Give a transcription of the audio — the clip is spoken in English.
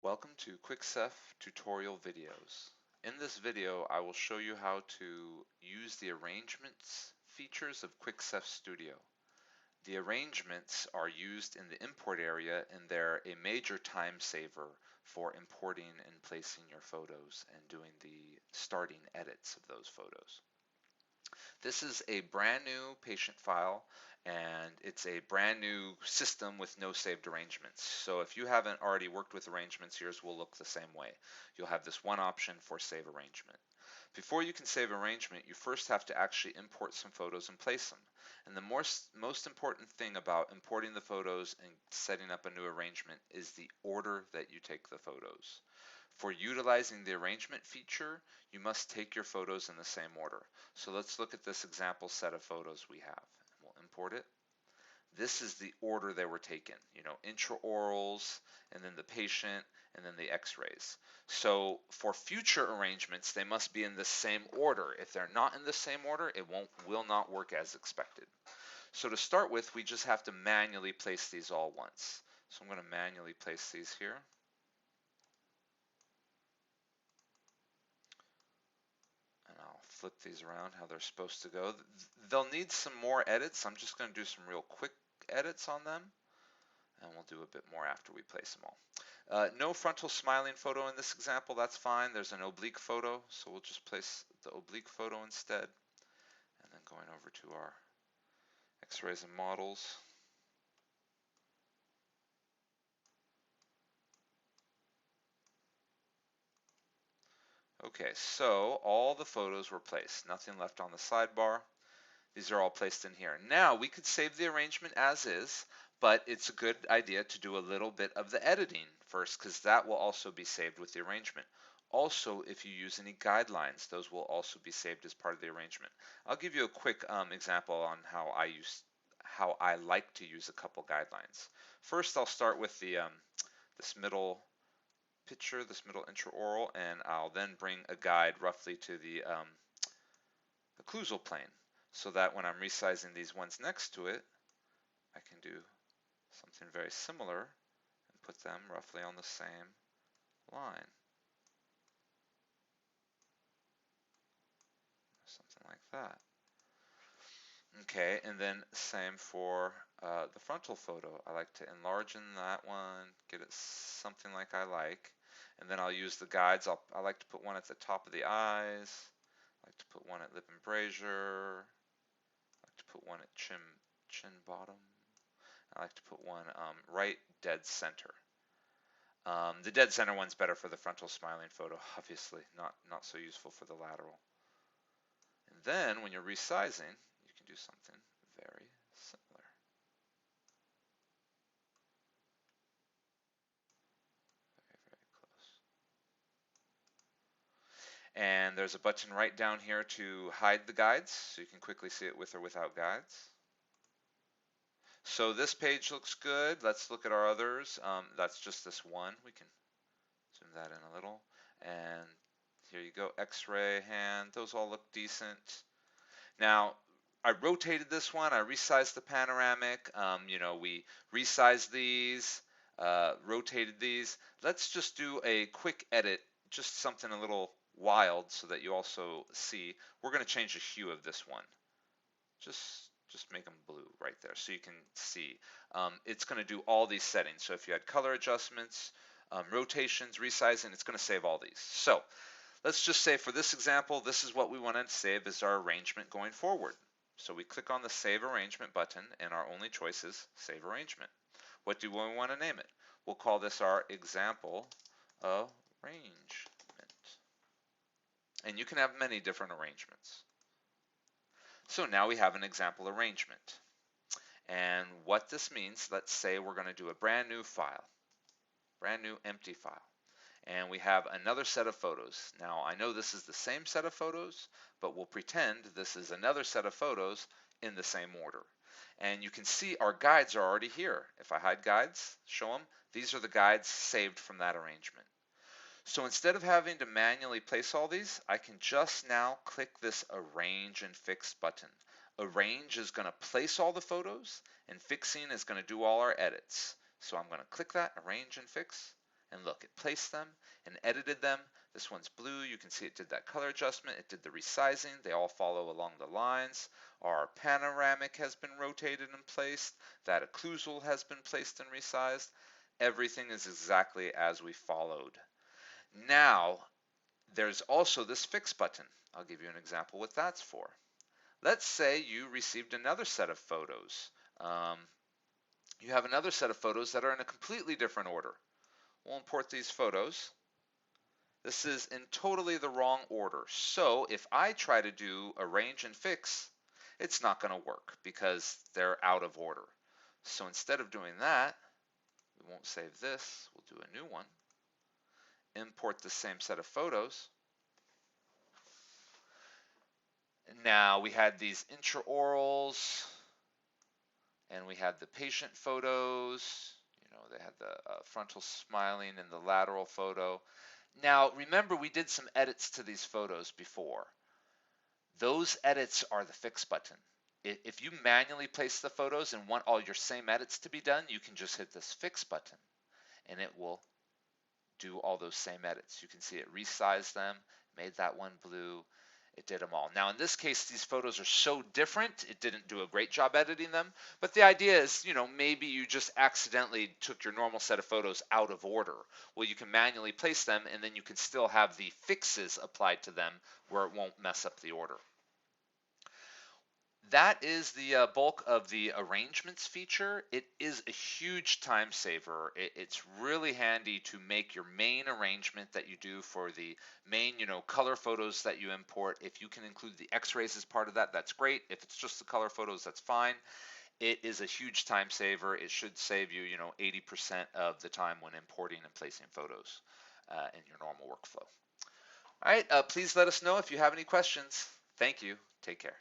Welcome to Quick Ceph tutorial videos. In this video, I will show you how to use the arrangements features of Quick Ceph Studio. The arrangements are used in the import area and they're a major time saver for importing and placing your photos and doing the starting edits of those photos. This is a brand new patient file and it's a brand new system with no saved arrangements. So if you haven't already worked with arrangements, yours will look the same way. You'll have this one option for save arrangement. Before you can save arrangement, you first have to actually import some photos and place them. And the most important thing about importing the photos and setting up a new arrangement is the order that you take the photos. For utilizing the arrangement feature, you must take your photos in the same order. So let's look at this example set of photos we have. We'll import it. This is the order they were taken, intraorals, and then the patient, and then the x-rays. So for future arrangements, they must be in the same order. If they're not in the same order, it will not work as expected. So to start with, we just have to manually place these all once. So I'm going to manually place these here. And I'll flip these around how they're supposed to go. They'll need some more edits. I'm just going to do some real quick edits on them, and we'll do a bit more after we place them all. No frontal smiling photo in this example, that's fine. There's an oblique photo, so we'll just place the oblique photo instead. And then going over to our x-rays and models. Okay, so all the photos were placed, nothing left on the sidebar. These are all placed in here. Now we could save the arrangement as is, but it's a good idea to do a little bit of the editing first because that will also be saved with the arrangement. Also, if you use any guidelines, those will also be saved as part of the arrangement. I'll give you a quick example on how I like to use a couple guidelines. First, I'll start with the this middle picture, this middle intraoral, and I'll then bring a guide roughly to the occlusal plane so that when I'm resizing these ones next to it, I can do something very similar and put them roughly on the same line. Something like that. Okay, and then same for the frontal photo. I like to enlarge in that one, get it something like I like, and then I'll use the guides. I like to put one at the top of the eyes. I like to put one at lip embrasure. I like to put one at chin bottom. I like to put one right dead center. The dead center one's better for the frontal smiling photo, obviously, not so useful for the lateral. And then when you're resizing, you can do something very similar. Very close. And there's a button right down here to hide the guides, so you can quickly see it with or without guides. So this page looks good. Let's look at our others. That's just this one. We can zoom that in a little. And here you go, X-ray, hand. Those all look decent. Now, I rotated this one. I resized the panoramic. We resized these, rotated these. Let's just do a quick edit, just something a little wild so that you also see. We're going to change the hue of this one. Just make them blue right there so you can see. It's going to do all these settings. So if you had color adjustments, rotations, resizing, it's going to save all these. So let's just say for this example, this is what we want to save as our arrangement going forward. So we click on the Save Arrangement button, and our only choice is Save Arrangement. What do we want to name it? We'll call this our Example Arrangement. And you can have many different arrangements. So now we have an example arrangement. And what this means, let's say we're going to do a brand new file, brand new empty file. And we have another set of photos. Now I know this is the same set of photos, but we'll pretend this is another set of photos in the same order. And you can see our guides are already here. If I hide guides, show them, these are the guides saved from that arrangement. So instead of having to manually place all these, I can just now click this Arrange and Fix button. Arrange is going to place all the photos, and Fixing is going to do all our edits. So I'm going to click that, Arrange and Fix, And look, it placed them and edited them. This one's blue. You can see it did that color adjustment. It did the resizing. They all follow along the lines. Our panoramic has been rotated and placed. That occlusal has been placed and resized. Everything is exactly as we followed. Now, there's also this fix button. I'll give you an example what that's for. Let's say you received another set of photos. You have another set of photos that are in a completely different order. We'll import these photos. This is in totally the wrong order. So if I try to do arrange and fix, it's not going to work because they're out of order. So instead of doing that, we won't save this. We'll do a new one. Import the same set of photos. Now we had these intraorals, and we had the patient photos. You know, they had the frontal smiling and the lateral photo. Now, remember, we did some edits to these photos before. Those edits are the fix button. If you manually place the photos and want all your same edits to be done, you can just hit this fix button, and it will do all those same edits. You can see it resized them, made that one blue. It did them all. Now in this case, these photos are so different, it didn't do a great job editing them. But the idea is, you know, maybe you just accidentally took your normal set of photos out of order. Well, you can manually place them, and then you can still have the fixes applied to them where it won't mess up the order. That is the bulk of the arrangements feature. It is a huge time saver. It's really handy to make your main arrangement that you do for the main, you know, color photos that you import. If you can include the x-rays as part of that, that's great. If it's just the color photos, that's fine. It is a huge time saver. It should save you, you know, 80% of the time when importing and placing photos in your normal workflow. All right, please let us know if you have any questions. Thank you. Take care.